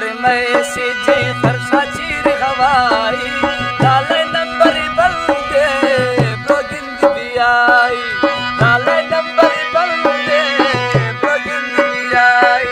फरमाइशी फरसाची हवाई नाले नंबर बंदे ब्रोगिंद भी आई नाले नंबर बंदे ब्रोगिंद भी आई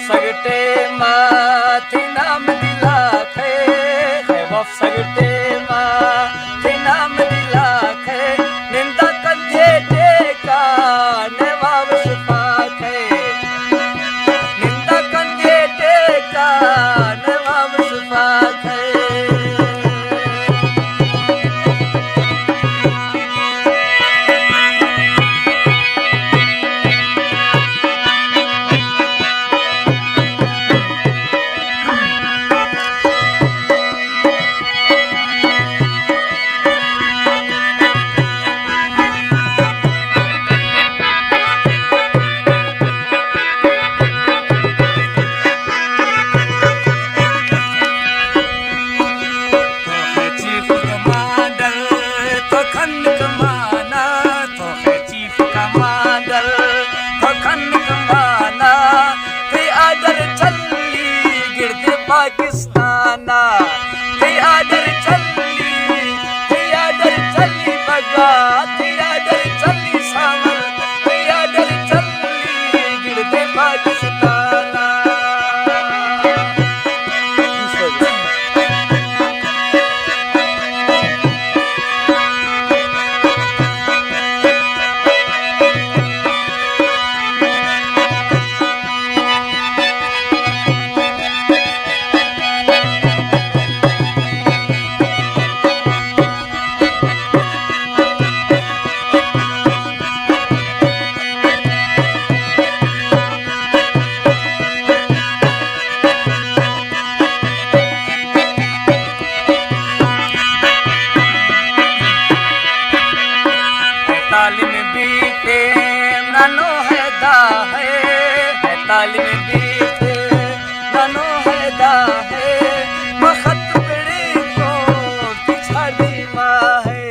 सगटे माथे नाम दिला खे वफ सगटे माथे नाम दिला खे निंदा कंधे टेका नवाब सुफा खे निंदा कंधे टेका नवाब सुफा खे पाकिस्ताना आदर चली बगा आदर चली सावर आदर चली गिरदे पाकिस्ताना तालीम बीते नानो है दा है तालीम बीते नानो है दा है वक्त बड़ी को पिछाड़ी माँ है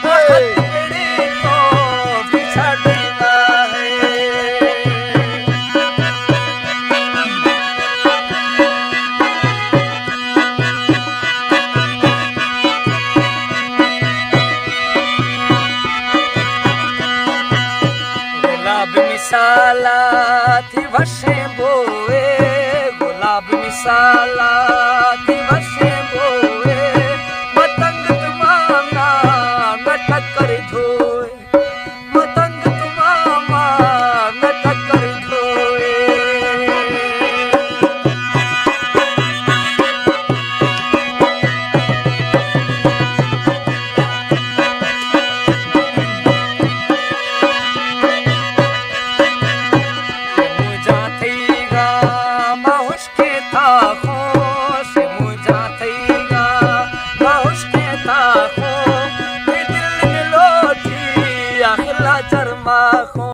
वक्त बड़ी को पिछाड़ी माँ है मिसाला थी वशे बोए गुलाब मिसाला थी वशे बोए मतंग तुमामा मटक कर धोए मतंग तुमामा मटक कर धोए था